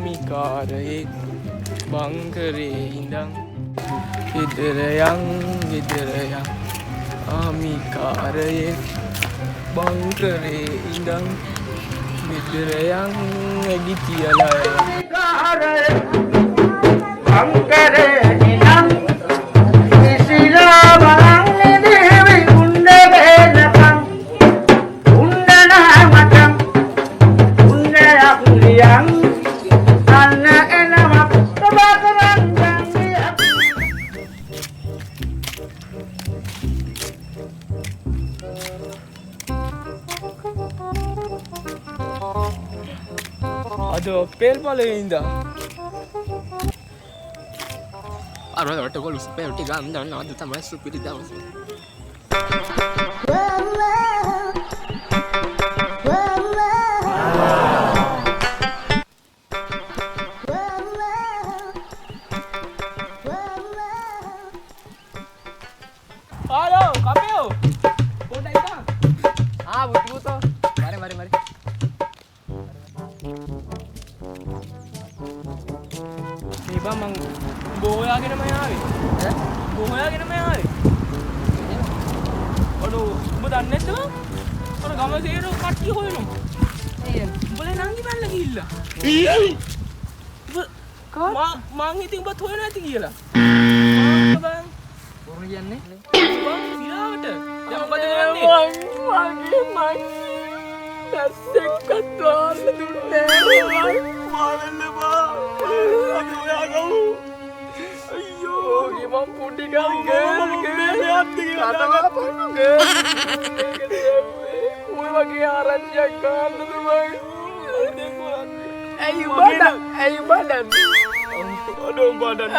සාමිකාරයෙක් බංකරේ ඉඳන් ගෙදරයන් ආමිකාරයෙක් බංකරේ ඉඳන් ගෙදරයන් ඇගි තියලා බංකරේ ඉඳන් ඉසිලා බලන්නේ දේවි උණ්ඩ බේලකම් උණ්ඩ නාමකම් උණ්ඩ යක්ලියන් අන්න එනමක් තබකරන් අද පෙල් පලේ ඉඳන් අරවට ගොලුස් පෙල්ටි ගන්න අද තමයි සුපිරි දවස. හලෝ කපියෝ පොඩ්ඩක් ඉන්න. පුතෝ මරි මේ බං මං බෝයාගෙනම ආවේ. බෝයාගෙනම ආවේ. ඔලෝ උඹ දන්නේ නැද්ද බං? අර ගම සේරෝ කට්ටිය හොයනවා. උඹලා නංගි බල්ලා ගිහිල්ලා. මං හිතින් උඹත් හොයන ඇති කියලා. බං බොරු කියන්නේ බං සිරාවට. දැන් මොකද කරන්නේ? මගේ දැස්සෙක්වත් දාන්න දුන්නේ නැහැ. මාරන්න බා. අපි ඔයාගමු. අයියෝ ගිමන් පොඩි ගල් මෙයාත් කියලා ඔය වගේ ආරංචියක් ගන්නද මම? ඇයි බඩන්? ඔඩෝ බඩන්.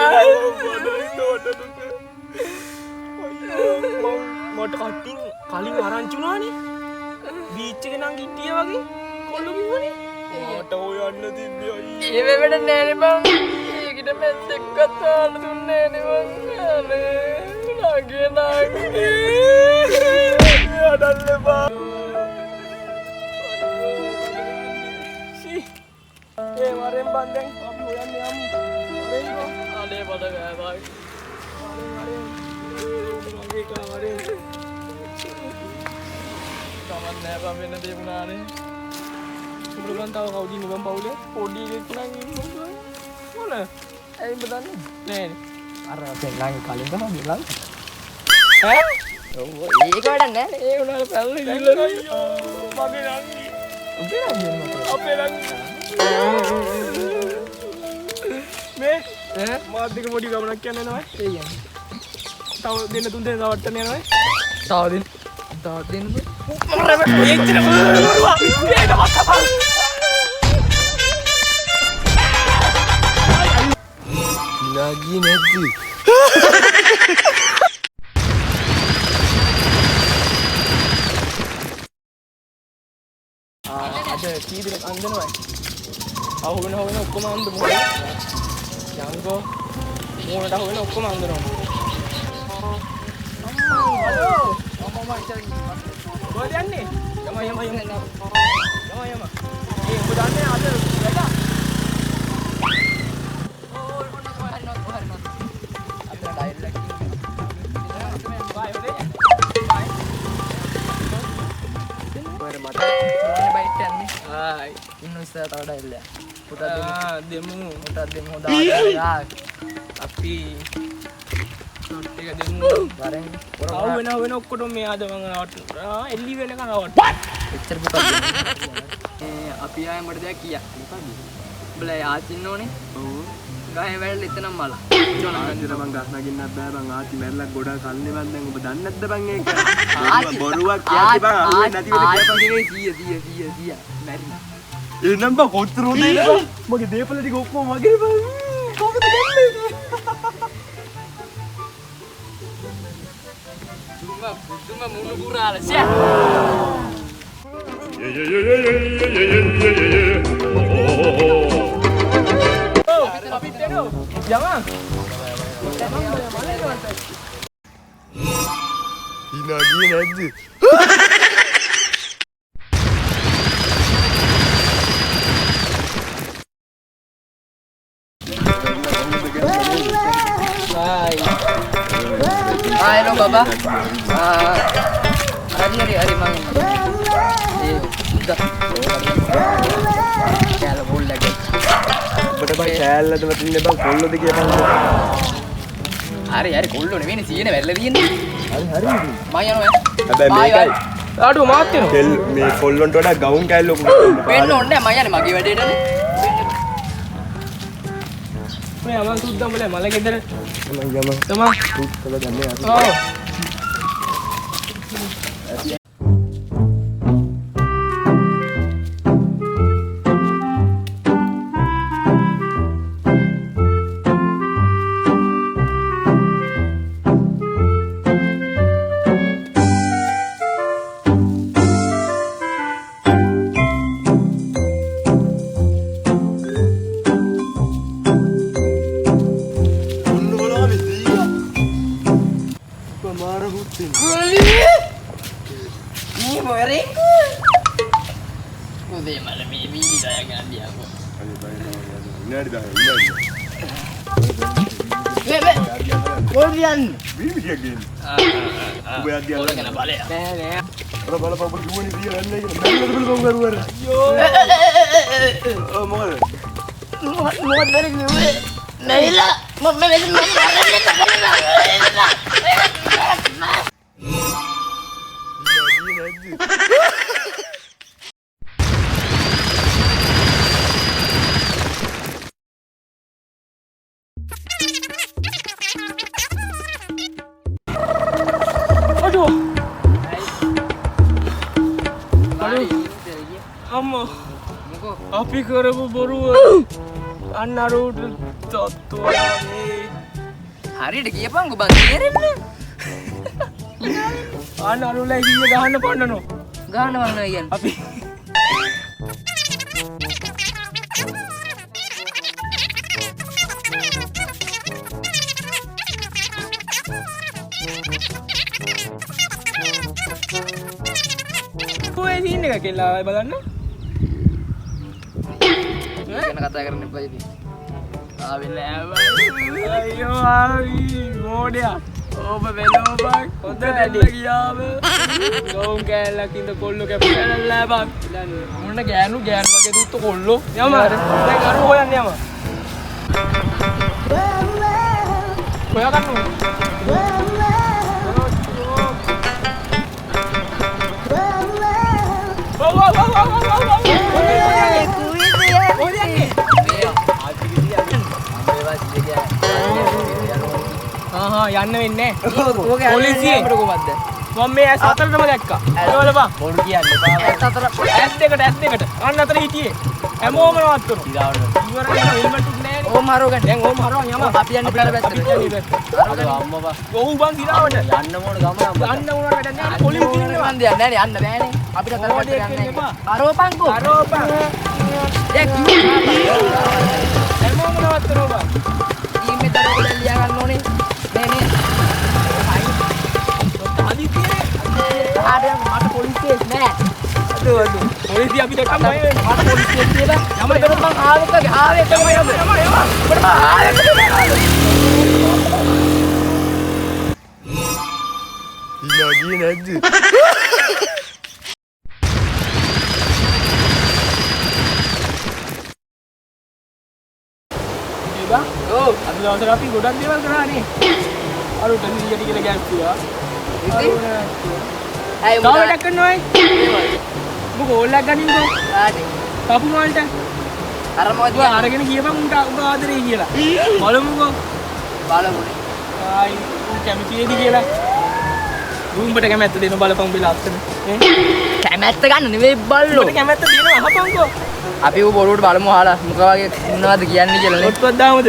මට කටින් කලින් ආරංචි වුණානේ. බීච් එකේ නම් ගිටිය වගේ කොල්ල බිව්වනේ. මට හොයන්න තිබ්බේ අයියේ. ඒ වෙවෙඩ නෑනේ බං. ඒකිට මැස්සෙක්වත් දාන්න දුන්නේ නෑනේ බං. නගේ. අඩල්ල බා. ඒ වරෙන් බන් දැන් අපි හොයන්න යමු. වරෙන්කෝ. අනේ බඩ ගෑවයි. මගේ කාමරේ. කමක් නෑ බං වෙන දේ වුණානේ. උඹලන් තව කවුද ඉන්නේ බං පවුලේ? පොඩි එකෙක් නම් ඉන්නවා. මොන? ඇයි උඹ දන්නේ? නෑනේ. අර පෙන්නන්නේ කලින් තමයි ලං. ඈ? ඒක වැඩක් නෑ. ඒ උනාට පැල්ල ඉල්ලනවා. මගේ නංගි. උඹේ නංගි මොකද? අපේ නංගි. මේ මාත් දෙක පොඩි ගමනක් යන්න යනවා. ඒ කියන්නේ. තව දෙන්න තුන් දෙනා වට්ටන්න යනවා. තව දෙන්න බෑ. එච්චර බරුවා. මේක මක්කපන්. නගී නැද්ද? අද කීදෙනෙක් අන්දනවයි. අහුවෙන ඔක්කොම අන්දමු. යංගෝ මූණට අහුවෙන ඔක්කොම අන්දනවා. හලෝ. අම්මා ඉතින් කොහෙද යන්නේ? යම. ඒ උඹ දන්නේ අද වැඩ? ඕල් කොන්න කොහරනොත්. අපේ ඩයරි එකකින්. බයි හොදේ. කොහෙද මට? මොනේ බයිට් යන්නේ? හායි. ඉන්න ඉස්සර තව ඩයරි එක. පුතත් දෙමු. දෙමු හොඳ ආදායක්. අපි ෂොට් එක දෙමු. වරෙන් වෙන ඔක්කොටම මෙයාද මම එල්ලි වෙනකන් රවට. එච්චර පුතත් අපි ආයෙ මට දෙයක් කියක්. මොකද? උඹලා ආච්චි ඉන්න ඕනේ. ඔව්. ගහේ වැඩ එතනම මල. ආච්චිට මං ගස් නගින්නත් බෑ බං ආච්චි මැරලා ගොඩක් කන්නේ බං දැන් ඔබ දන්නේ නැද්ද බං ඒක බොරුවක් කියති බං අහුවෙන්නේ නැති වෙලේ කියපන් ආච්චි නෙවෙයි 100 මැරිලා එනම් බං කොච්චර හොඳයිද මගේ දේපල ටික ඔක්කොම මගේ බං කොහොමද ගන්නේ දුම මුණු පුරාලා ෂේ අපි දෙනෝ යමන් ඉනා ගියේ නැද්ද Hello Baba. Hari mang. Udah. Kalau boleh lagi. ඔබට බං කෑල්ලද වටින්නේ බං කොල්ලද කියලා බං. හරි කොල්ලෝ නෙවෙයි සීනේ වැරලා තියෙන්නේ. හරි. මම යනවා. හැබැයි මේකයි ආඩු මාත් වෙනවා. කෙල් මේ කොල්ලොන්ට වඩා ගවුන් කෑල්ල ලොකු. වෙන්න ඕනේ මම යන්නේ මගේ වැඩේටනේ. මේ අමන් සුද්දා මොලේ මල ගෙදර මම යම තමා ටුත් කළා දන්නේ අර. ඔව් Ini boring. Udah malam ini saya ganti aku. ඉන්නඩි බං Korean. බීබියක් ගේන්න. ඔබ යද්දී Orang kena balik. Neh. අර බලපන් ඔබ කිව්වනේ දිය යන්නේ කියලා මම බලපන් කරුවර. ඔව් මොකද? Mau dari gue. Naila, mau mesin aduh අම්මෝ අපි කරපු බොරුව අන්න අර උට තත්ත්වයේ හරියට කියපන් ගොබන් තේරෙන්නේ අන්න අරුලා කීය ගහන්න පන්නනෝ ගහන්න වන්න කියන්නේ අපි කොහේ සීන් එක කියලා බලන්න ගැන කතා කරන්න එපා ඉතින් ආවෙන්න අයියෝ ආවි මොඩියා ඔබ වෙලෝබක් හොඳ වැඩි ගියාම ගෝම් කෑල්ලක් ඉඳ කොල්ලෝ කැපුවා බං මොන ගෑනු වගේ දුත්ත කොල්ලෝ යම දැන් අර හොයන්න යම හොයා ගන්න යන්න වෙන්නේ පොලිසියෙන් කොහොමද මම මේ ඇස් අතරටම දැක්කා ඒවලපා බොරු කියන්නේ ඇත්ත අතර ඇස් දෙකට අන්න අතර හිටියේ හැමෝම නවත්තනවා ඉවර වෙන හෙල්මට් උත් නැහැ ඕම හරව ගන්න දැන් ඕම හරව යම අපි යන්නේ ඉතල පැත්තට අර අම්මපා ඔව් බං දිරාවට යන්න ඕන ගමන යන්න ඕන වැඩ නැහැ පොලිසියෙන් මන් දෙන්නේ නැහැ යන්න බෑනේ අපිට අතර පැත්තට යන්න අරෝපන්කෝ අරෝපන් දැන් හැමෝම නවත්තනවා බං ටීම් එකට ලියා ගන්න ඕනේ නේ ආදිත්‍යනේ ආඩේ මට පොලිසිය නෑ අද පොලිසිය අපි දැක්කම බය වෙනවා මට පොලිසිය කියලා යම මම ආවෙක ආවෙක යම ඉන්නගියේ නැද්ද? ඔව් අද දවසට අපි ගොඩක් දේවල් කරානේ අරුට නිලියට කියලා ගැස්සුවා ඇයි ගාවටක් කරනවායි මොකෝ ඕල්ලක් ගනින්කෝ ආඩේ කපු මාල්ට අර මොකද ඔයා අරගෙන කියපන් උන්ට උඹ ආදරේ කියලා බලමුකෝ බලමුනේ ආයි උන් කැමතිද කියලා උඹට කැමැත්ත දෙන බලපන් උඹ ලස්සන කැමැත්ත ගන්න නෙවෙයි බල්ලෝ උඹට කැමැත්ත දෙනවා අහපන්කෝ අපි බොරුවට බලමු අහලා මොකක් වගේ මොනවද කියන්නේ කියලා නේ ඔට්ටුවක් දාමුද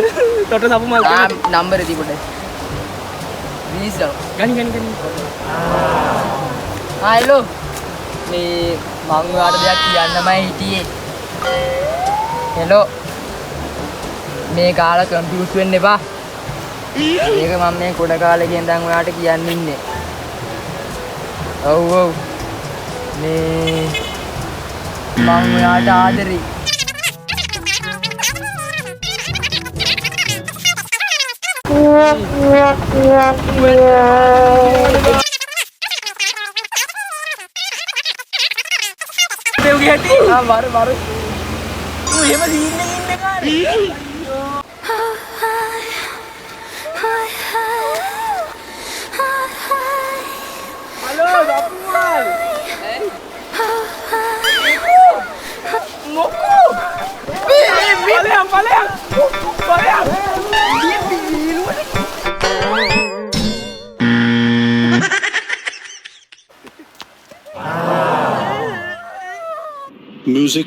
තොට සපු මල් නම්බරේ තිබුණේ 20 ගනි හලෝ මේ මම ඔයාලට දෙයක් කියන්නමයි හිටියේ හෙලෝ මේ කාලා කම්පියුටර් වෙන්න එපා මේක මම මේ කොට කාලේ ඉඳන් ඔයාලට කියන්න ඉන්නේ ඔව් මේ මම ඔයාලට ආදරේ දෙව්ගේ හැටි වර ඌ එහෙම සීන් එකකින් ඉන්න කාරේ හලෝ දපුවල් මොකෝ බලයන් Music.